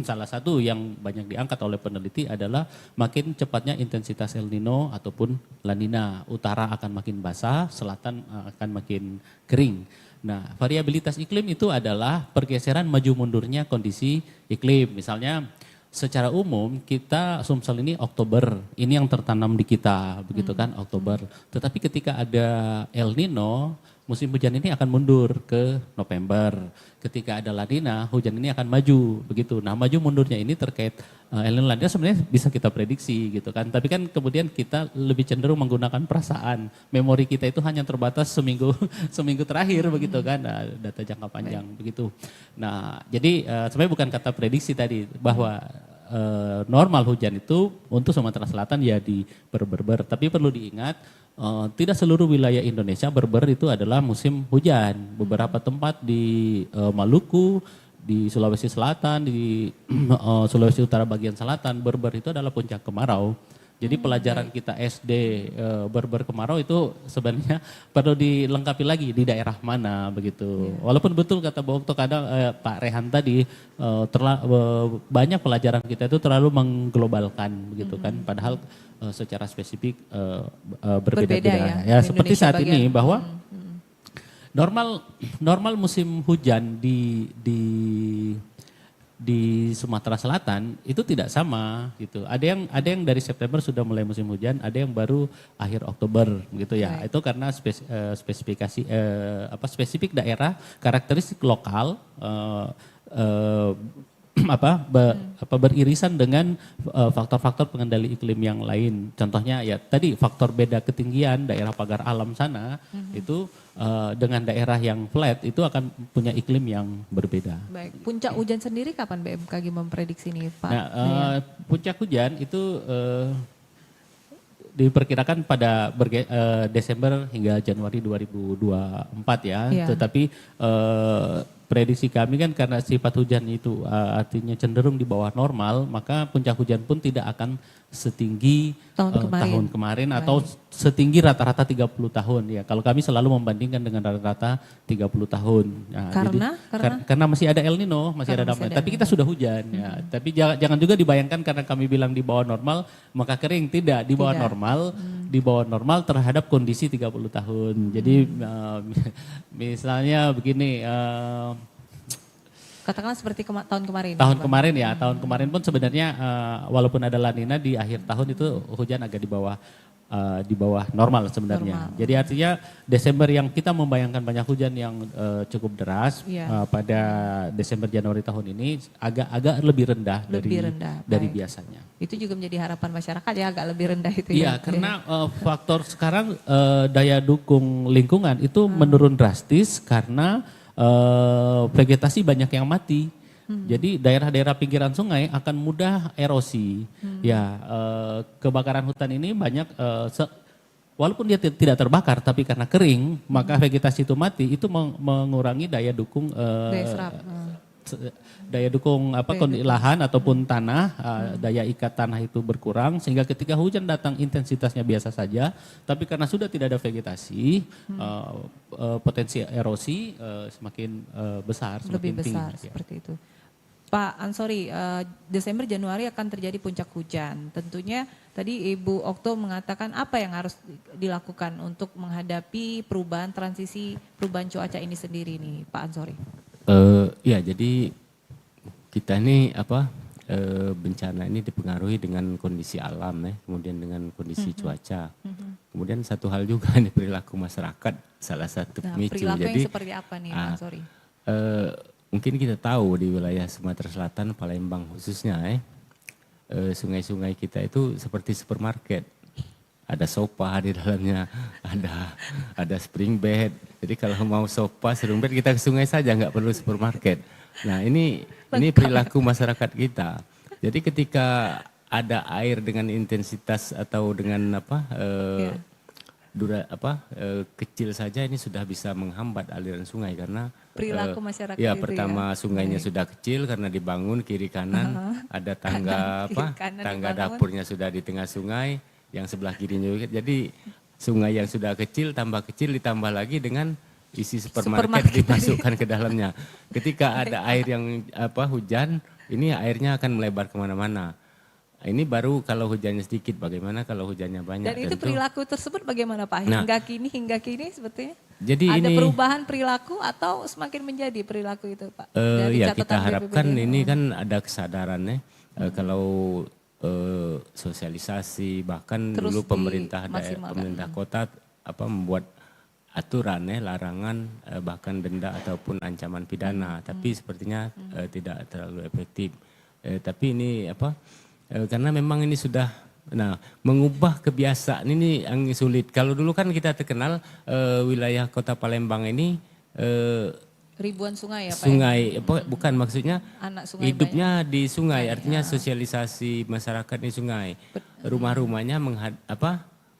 salah satu yang banyak diangkat oleh peneliti adalah makin cepatnya intensitas El Nino ataupun La Nina. Utara akan makin basah, selatan akan makin kering. Nah, variabilitas iklim itu adalah pergeseran maju mundurnya kondisi iklim. Misalnya secara umum kita Sumsel ini Oktober, ini yang tertanam di kita, begitu kan, Oktober. Tetapi ketika ada El Nino, musim hujan ini akan mundur ke November. Ketika ada La Nina, hujan ini akan maju, begitu. Nah, maju mundurnya ini terkait El Nino La Nina sebenarnya bisa kita prediksi gitu kan. Tapi kan kemudian kita lebih cenderung menggunakan perasaan. Memori kita itu hanya terbatas seminggu seminggu terakhir begitu kan, nah, data jangka panjang begitu. Nah, jadi sebenarnya bukan kata prediksi tadi bahwa normal hujan itu untuk Sumatera Selatan ya di Berber. Tapi perlu diingat tidak seluruh wilayah Indonesia Berber itu adalah musim hujan. Beberapa tempat di Maluku, di Sulawesi Selatan, di Sulawesi Utara bagian selatan, Berber itu adalah puncak kemarau. Jadi pelajaran kita SD Berber kemarau itu sebenarnya perlu dilengkapi lagi di daerah mana begitu. Walaupun betul kata Bu Okto kadang Pak Rehan tadi banyak pelajaran kita itu terlalu mengglobalkan begitu kan. Padahal secara spesifik berbeda-beda. Ya seperti Indonesia saat bagian. ini bahwa normal musim hujan di Sumatera Selatan itu tidak sama gitu. Ada yang dari September sudah mulai musim hujan, ada yang baru akhir Oktober gitu ya. Right. Itu karena spesifik daerah, karakteristik lokal beririsan dengan faktor-faktor pengendali iklim yang lain. Contohnya ya tadi faktor beda ketinggian daerah pagar alam sana itu dengan daerah yang flat itu akan punya iklim yang berbeda. Baik, puncak hujan sendiri kapan BMKG memprediksi nih Pak? Nah, puncak hujan itu diperkirakan pada Desember hingga Januari 2024 ya. Iya. Tetapi prediksi kami kan karena sifat hujan itu artinya cenderung di bawah normal, maka puncak hujan pun tidak akan setinggi tahun kemarin atau setinggi rata-rata 30 tahun ya. Kalau kami selalu membandingkan dengan rata-rata 30 tahun. Nah, karena masih ada El Nino, masih ada damai. Tapi kita sudah hujan ya. Tapi jangan juga dibayangkan karena kami bilang di bawah normal maka kering, tidak, di bawah normal. Di bawah normal terhadap kondisi 30 tahun. Jadi misalnya begini katakanlah seperti tahun kemarin. Tahun kemarin ya, tahun kemarin pun sebenarnya walaupun ada La Nina di akhir tahun itu hujan agak di bawah normal sebenarnya. Normal. Jadi artinya Desember yang kita membayangkan banyak hujan yang cukup deras pada Desember Januari tahun ini agak lebih rendah dari biasanya. Itu juga menjadi harapan masyarakat ya agak lebih rendah itu ya. Iya, karena faktor sekarang daya dukung lingkungan itu menurun drastis karena vegetasi banyak yang mati. Jadi daerah-daerah pinggiran sungai akan mudah erosi. Ya, kebakaran hutan ini banyak walaupun dia tidak terbakar tapi karena kering, maka vegetasi itu mati, itu mengurangi daya dukung lahan ataupun tanah, daya ikat tanah itu berkurang sehingga ketika hujan datang intensitasnya biasa saja, tapi karena sudah tidak ada vegetasi, potensi erosi semakin besar, lebih semakin besar tinggi. Seperti itu. Pak Ansori, Desember Januari akan terjadi puncak hujan. Tentunya tadi Ibu Okto mengatakan apa yang harus dilakukan untuk menghadapi perubahan transisi perubahan cuaca ini sendiri nih, Pak Ansori. Ya, jadi kita ini bencana ini dipengaruhi dengan kondisi alam ya, kemudian dengan kondisi cuaca. Kemudian satu hal juga nih perilaku masyarakat salah satu pemicu. Perilaku Jadi yang seperti apa nih, Pak Ansori? Mungkin kita tahu di wilayah Sumatera Selatan, Palembang khususnya sungai-sungai kita itu seperti supermarket. Ada sopa di dalamnya, ada spring bed. Jadi kalau mau sopa, spring bed kita ke sungai saja, nggak perlu supermarket. Nah ini perilaku masyarakat kita. Jadi ketika ada air dengan intensitas atau dengan kecil saja ini sudah bisa menghambat aliran sungai karena Perilaku masyarakat ya itu pertama ya. sungainya sudah kecil karena dibangun kiri kanan, ada tangga Kiri kanan tangga dibangun. dapurnya sudah di tengah sungai, yang sebelah kirinya juga. Jadi sungai yang sudah kecil tambah kecil ditambah lagi dengan isi supermarket Supermarket dimasukkan ke dalamnya. Ketika ada air yang hujan, ini airnya akan melebar kemana-mana. Ini baru kalau hujannya sedikit, bagaimana kalau hujannya banyak? Dan itu Tentu- perilaku tersebut bagaimana Pak? Nah. Hingga kini sebetulnya Jadi ada ini perubahan perilaku atau semakin menjadi perilaku itu Pak? Dari ya catatan kita harapkan BPBD. ini kan ada kesadarannya kalau sosialisasi bahkan Terus dulu pemerintah dimaksimalkan. pemerintah kota membuat aturan larangan bahkan denda ataupun ancaman pidana, tapi sepertinya tidak terlalu efektif. Tapi ini karena memang ini sudah mengubah kebiasaan ini yang sulit. Kalau dulu kan kita terkenal wilayah Kota Palembang ini Ribuan sungai ya Pak? sungai bukan maksudnya Anak sungai hidupnya di sungai, artinya sosialisasi masyarakat di sungai. Rumah-rumahnya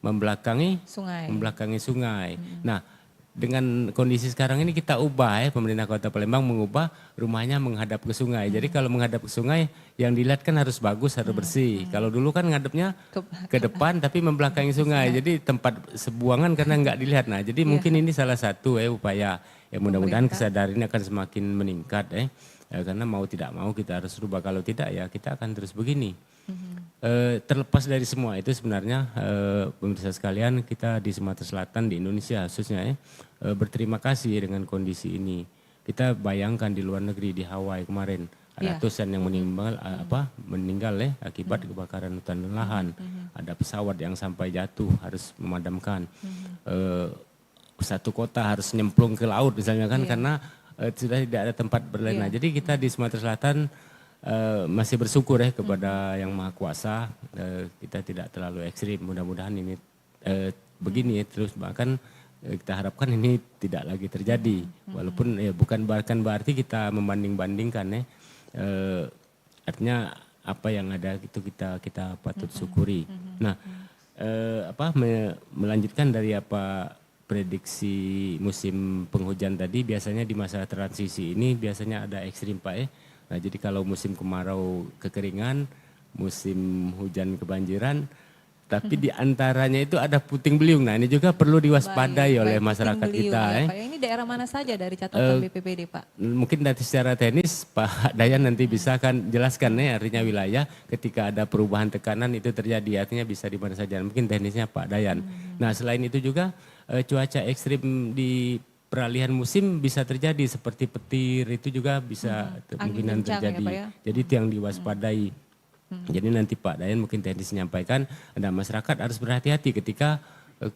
membelakangi sungai. sungai. Nah, dengan kondisi sekarang ini kita ubah pemerintah Kota Palembang mengubah rumahnya menghadap ke sungai. Jadi kalau menghadap ke sungai yang dilihat kan harus bagus, harus bersih. Kalau dulu kan ngadepnya ke depan tapi membelakangi sungai. Jadi tempat sebuangan karena nggak dilihat. Nah, jadi mungkin ini salah satu upaya. Ya mudah-mudahan kesadaran ini akan semakin meningkat karena mau tidak mau kita harus rubah. Kalau tidak ya kita akan terus begini. Terlepas dari semua itu sebenarnya pemirsa sekalian, kita di Sumatera Selatan di Indonesia khususnya berterima kasih dengan kondisi ini. Kita bayangkan di luar negeri, di Hawaii kemarin ada ratusan yang meninggal akibat kebakaran hutan dan lahan. Ada pesawat yang sampai jatuh harus memadamkan. Satu kota harus nyemplung ke laut misalnya kan karena sudah tidak ada tempat berlena. Jadi kita di Sumatera Selatan masih bersyukur kepada Yang Maha Kuasa. Kita tidak terlalu ekstrim. Mudah-mudahan ini begini terus, bahkan kita harapkan ini tidak lagi terjadi. Walaupun bukan berarti kita membanding-bandingkan artinya apa yang ada itu kita patut syukuri. Nah, melanjutkan dari prediksi musim penghujan tadi, biasanya di masa transisi ini biasanya ada ekstrim Pak Nah, jadi kalau musim kemarau kekeringan, musim hujan kebanjiran, tapi di antaranya itu ada puting beliung. Nah, ini juga perlu diwaspadai oleh masyarakat puting kita. beliung ya, Pak. Ini daerah mana saja dari catatan BPBD Pak? Mungkin dari secara teknis Pak Dayan nanti bisa kan jelaskan artinya wilayah ketika ada perubahan tekanan itu terjadi, artinya bisa di mana saja. Mungkin teknisnya Pak Dayan. Nah, selain itu juga cuaca ekstrim di peralihan musim bisa terjadi seperti petir, itu juga bisa kemungkinan terjadi. Pak, ya? Jadi itu yang diwaspadai. Jadi nanti Pak Dayan mungkin teknis menyampaikan, masyarakat harus berhati-hati ketika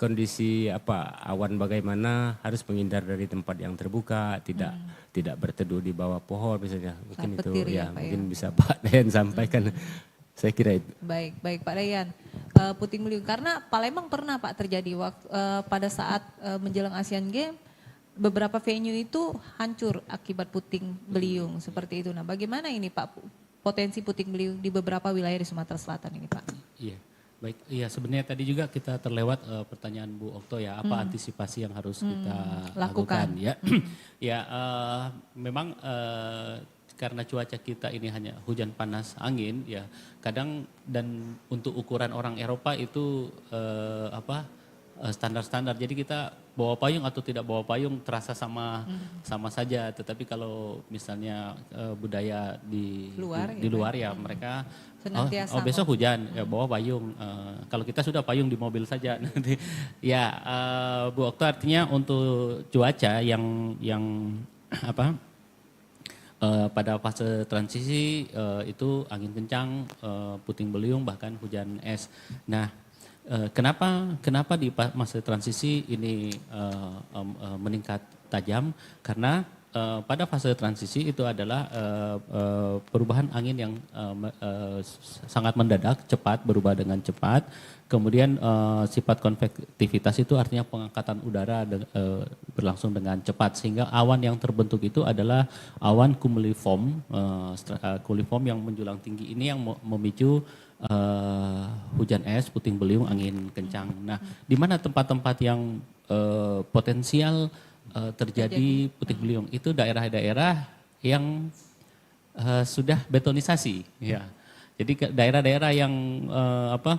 kondisi awan bagaimana, harus menghindar dari tempat yang terbuka, tidak berteduh di bawah pohon misalnya. Mungkin itu petir ya, Pak, mungkin bisa Pak Dayan sampaikan. Saya kira itu. Baik Pak Dayan. Puting beliung karena Palembang pernah Pak terjadi pada saat menjelang Asian Games, beberapa venue itu hancur akibat puting beliung seperti itu. Nah, bagaimana ini Pak potensi puting beliung di beberapa wilayah di Sumatera Selatan ini Pak? Iya, baik. Iya, sebenarnya tadi juga kita terlewat pertanyaan Bu Okto ya, apa antisipasi yang harus kita lakukan ya? Ya, memang karena cuaca kita ini hanya hujan panas angin ya, kadang dan untuk ukuran orang Eropa itu standar-standar. Jadi kita bawa payung atau tidak bawa payung terasa sama saja. Tetapi kalau misalnya budaya di luar ya mereka senantiasa besok hujan ya bawa payung. Kalau kita sudah payung di mobil saja nanti. Ya Bu Okta, artinya untuk cuaca yang pada fase transisi itu angin kencang, puting beliung bahkan hujan es. Nah, kenapa di masa transisi ini meningkat tajam? Karena pada fase transisi itu adalah perubahan angin yang sangat mendadak, cepat, berubah dengan cepat. Kemudian sifat konvektivitas itu artinya pengangkatan udara berlangsung dengan cepat, sehingga awan yang terbentuk itu adalah awan cumuliform, cumuliform yang menjulang tinggi ini yang memicu hujan es, puting beliung, angin kencang. Nah, di mana tempat-tempat yang potensial terjadi puting beliung itu daerah-daerah yang sudah betonisasi, ya. Jadi daerah-daerah yang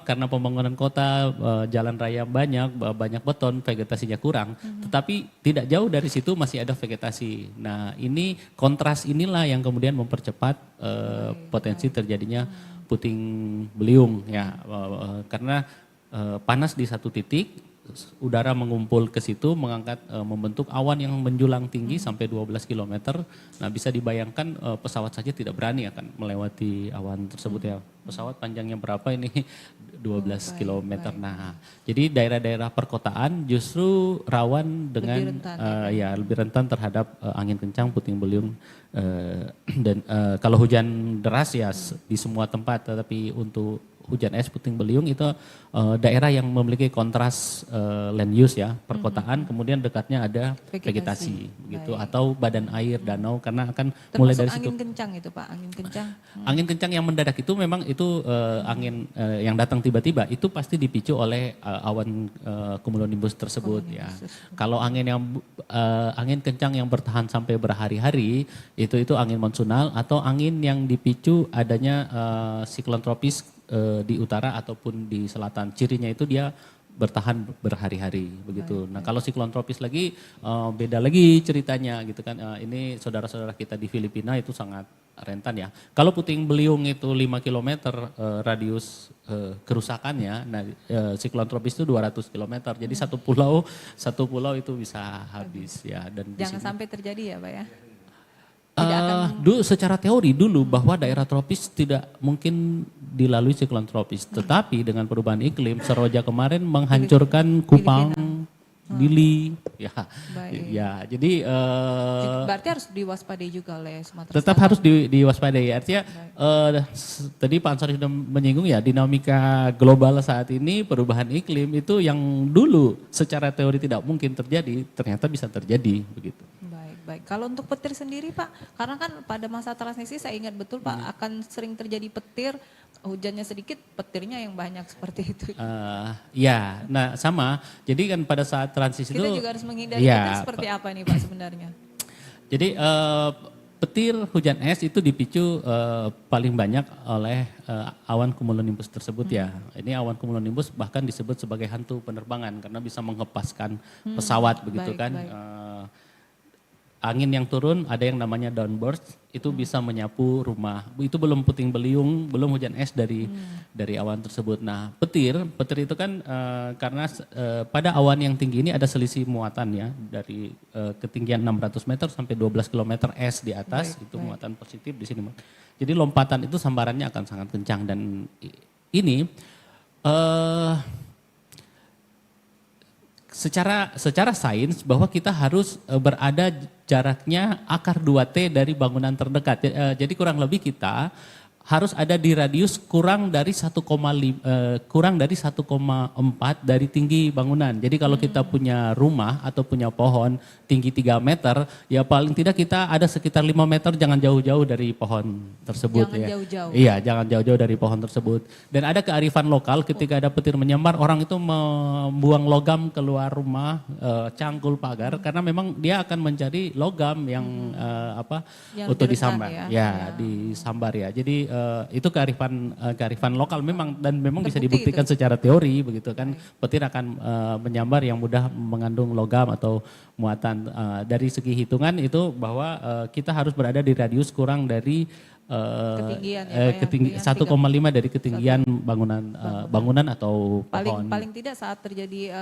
karena pembangunan kota, jalan raya banyak beton, vegetasinya kurang, tetapi tidak jauh dari situ masih ada vegetasi. Nah, ini kontras inilah yang kemudian mempercepat potensi terjadinya puting beliung, ya, karena panas di satu titik, udara mengumpul ke situ, membentuk awan yang menjulang tinggi sampai 12 km. Nah, bisa dibayangkan pesawat saja tidak berani akan melewati awan tersebut, ya. Pesawat panjangnya berapa ini? 12 km. Nah, jadi daerah-daerah perkotaan justru rawan dengan lebih rentan terhadap angin kencang, puting beliung, dan kalau hujan deras ya di semua tempat, tetapi untuk hujan es, puting beliung itu daerah yang memiliki kontras land use, ya, perkotaan, kemudian dekatnya ada vegetasi begitu, atau badan air, danau, karena akan mulai dari situ. Angin kencang itu Pak, angin kencang. Angin kencang yang mendadak itu memang itu angin yang datang tiba-tiba itu pasti dipicu oleh awan cumulonimbus tersebut, ya. Kalau angin kencang yang bertahan sampai berhari-hari itu angin monsunal, atau angin yang dipicu adanya siklon tropis di utara ataupun di selatan. Cirinya itu dia bertahan berhari-hari begitu. Nah, kalau siklon tropis lagi beda lagi ceritanya gitu kan. Ini saudara-saudara kita di Filipina itu sangat rentan, ya. Kalau puting beliung itu 5 km radius kerusakannya, nah siklon tropis itu 200 km. Jadi satu pulau itu bisa habis, ya. Dan jangan sampai terjadi, ya Pak, ya. Dulu secara teori dulu bahwa daerah tropis tidak mungkin dilalui siklon tropis, tetapi dengan perubahan iklim Seroja kemarin menghancurkan Kupang, Dili, ya, ya. Jadi berarti harus diwaspadai juga oleh Sumatera tetap Selatan. harus diwaspadai. Artinya tadi Pak Ansori sudah menyinggung, ya, dinamika global saat ini, perubahan iklim itu yang dulu secara teori tidak mungkin terjadi, ternyata bisa terjadi begitu. Baik, kalau untuk petir sendiri Pak, karena kan pada masa transisi saya ingat betul Pak akan sering terjadi petir, hujannya sedikit, petirnya yang banyak seperti itu. Ya, nah sama. Jadi kan pada saat transisi kita itu juga harus menghindari petir seperti apa nih Pak sebenarnya? Jadi petir hujan es itu dipicu paling banyak oleh awan cumulonimbus tersebut, ya. Ini awan cumulonimbus bahkan disebut sebagai hantu penerbangan karena bisa menghempaskan pesawat begitu kan. Angin yang turun ada yang namanya downburst, itu bisa menyapu rumah. Itu belum puting beliung, belum hujan es dari awan tersebut. Nah, petir itu kan karena pada awan yang tinggi ini ada selisih muatan, ya, dari ketinggian 600 meter sampai 12 km es di atas, itu muatan positif di sini. Jadi lompatan itu sambarannya akan sangat kencang, dan ini secara sains bahwa kita harus berada jaraknya akar 2T dari bangunan terdekat. Jadi kurang lebih kita harus ada di radius kurang dari 1,4 dari tinggi bangunan. Jadi kalau kita punya rumah atau punya pohon tinggi 3 meter, ya paling tidak kita ada sekitar 5 meter, jangan jauh-jauh dari pohon tersebut. Jangan jauh-jauh. Iya, jangan jauh-jauh dari pohon tersebut. Dan ada kearifan lokal ketika ada petir menyambar, orang itu membuang logam keluar rumah, cangkul pagar, karena memang dia akan mencari logam yang yang untuk rentan, disambar. Ya. Disambar, ya. Jadi itu kearifan lokal memang, dan memang bisa Terbukti dibuktikan itu secara teori begitu kan. Petir akan menyambar yang mudah mengandung logam atau muatan. Dari segi hitungan itu bahwa kita harus berada di radius kurang dari Ketinggian ya, Pak, ya? ketinggian Ketinggian 1,5 dari ketinggian bangunan atau pohon. Paling tidak saat terjadi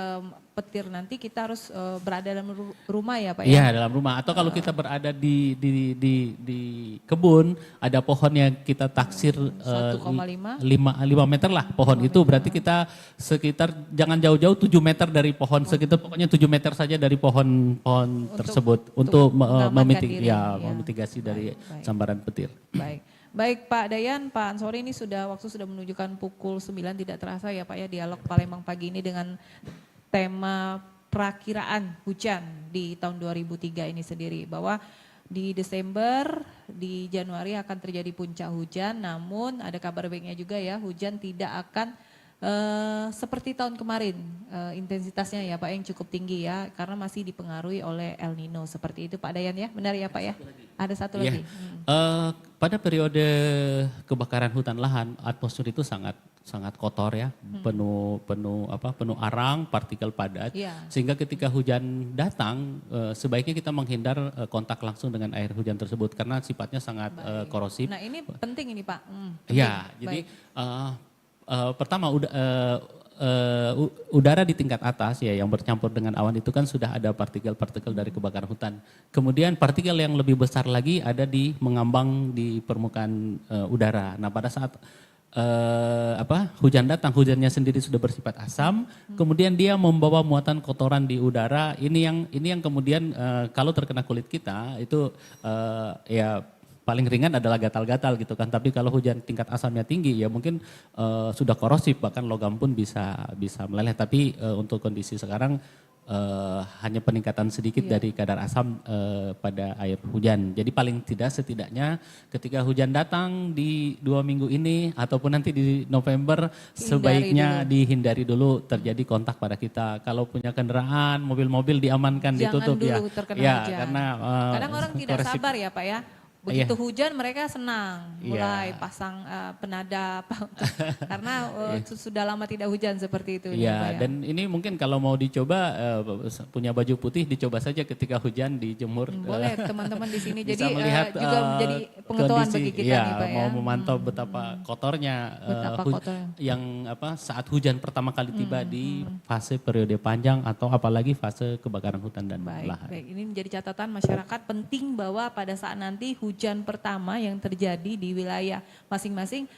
petir nanti kita harus berada dalam rumah ya Pak ya? Iya, dalam rumah. Atau kalau kita berada di kebun, ada pohon yang kita taksir 1,5 5 meter lah pohon itu, berarti kita sekitar jangan jauh-jauh 7 meter dari pohon, sekitar pokoknya 7 meter saja dari pohon tersebut untuk mengamankan diri, ya. memitigasi dari Baik. sambaran petir. Baik Pak Dayan, Pak Ansori, ini waktu sudah menunjukkan pukul 9, tidak terasa ya Pak ya, dialog Palembang pagi ini dengan tema perakiraan hujan di tahun 2003 ini sendiri, bahwa di Desember, di Januari akan terjadi puncak hujan, namun ada kabar baiknya juga ya, hujan tidak akan seperti tahun kemarin intensitasnya ya Pak yang cukup tinggi ya, karena masih dipengaruhi oleh El Nino seperti itu Pak Dayan ya, benar ya Pak ya? Ada satu lagi. Pada periode kebakaran hutan lahan, atmosfer itu sangat kotor ya, penuh arang, partikel padat, sehingga ketika hujan datang sebaiknya kita menghindar kontak langsung dengan air hujan tersebut karena sifatnya sangat korosif. Nah ini penting ini Pak. Ya, jadi pertama udara di tingkat atas ya yang bercampur dengan awan itu kan sudah ada partikel-partikel dari kebakaran hutan. Kemudian partikel yang lebih besar lagi ada mengambang di permukaan udara. Nah, pada saat hujan datang, hujannya sendiri sudah bersifat asam, kemudian dia membawa muatan kotoran di udara. Ini yang kemudian kalau terkena kulit kita itu ya paling ringan adalah gatal-gatal gitu kan. Tapi kalau hujan tingkat asamnya tinggi ya mungkin sudah korosif, bahkan logam pun bisa meleleh. Tapi untuk kondisi sekarang hanya peningkatan sedikit dari kadar asam pada air hujan. Jadi paling setidaknya ketika hujan datang di 2 minggu ini ataupun nanti di November sebaiknya dihindari dulu terjadi kontak pada kita. Kalau punya kendaraan, mobil-mobil diamankan, ditutup ya. Jangan dulu terkena hujan. Karena kadang orang tidak sabar ya Pak ya. Begitu hujan mereka senang mulai pasang penadap karena sudah lama tidak hujan seperti itu. Iya, dan ini mungkin kalau mau dicoba punya baju putih dicoba saja ketika hujan dijemur. Boleh teman-teman di sini jadi melihat, juga menjadi pengetahuan bagi kita nih Pak ya. Mau memantau betapa kotornya yang saat hujan pertama kali tiba di fase periode panjang atau apalagi fase kebakaran hutan dan lahan. Baik, ini menjadi catatan masyarakat penting bahwa pada saat nanti hujan pertama yang terjadi di wilayah masing-masing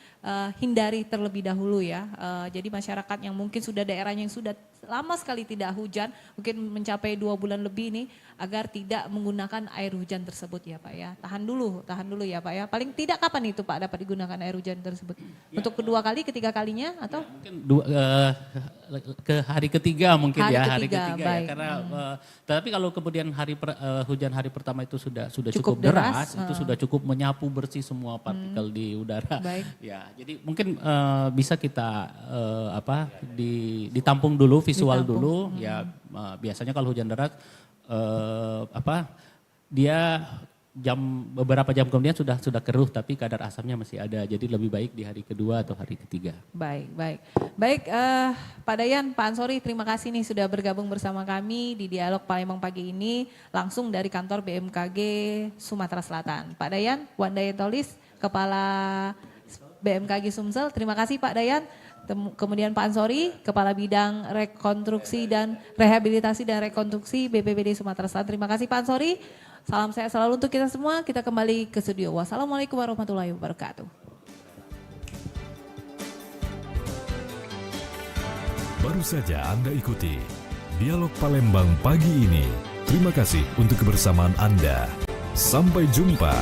hindari terlebih dahulu ya. Jadi masyarakat yang mungkin sudah daerahnya yang sudah lama sekali tidak hujan, mungkin mencapai 2 bulan lebih ini, agar tidak menggunakan air hujan tersebut ya Pak ya. Tahan dulu ya Pak ya. Paling tidak kapan itu Pak dapat digunakan air hujan tersebut? Untuk kedua kali, ketiga kalinya atau? Mungkin ke hari ketiga mungkin hari ketiga ya. Karena tapi kalau kemudian hujan hari pertama itu sudah cukup deras, itu sudah cukup menyapu bersih semua partikel di udara. Ya, jadi mungkin bisa kita ditampung dulu, visual dulu. Ya biasanya kalau hujan deras dia beberapa jam kemudian sudah keruh tapi kadar asamnya masih ada. Jadi lebih baik di hari kedua atau hari ketiga. Baik, Pak Dayan, Pak Ansori, terima kasih nih sudah bergabung bersama kami di Dialog Palembang pagi ini langsung dari kantor BMKG Sumatera Selatan. Pak Dayan, Wan Dayan Tolis, Kepala BMKG Sumsel, terima kasih Pak Dayan. Kemudian Pak Ansori, Kepala Bidang Rekonstruksi dan Rehabilitasi dan Rekonstruksi BPBD Sumatera Selatan. Terima kasih Pak Ansori. Salam sehat selalu untuk kita semua. Kita kembali ke studio. Wassalamualaikum warahmatullahi wabarakatuh. Baru saja Anda ikuti Dialog Palembang pagi ini. Terima kasih untuk kebersamaan Anda. Sampai jumpa.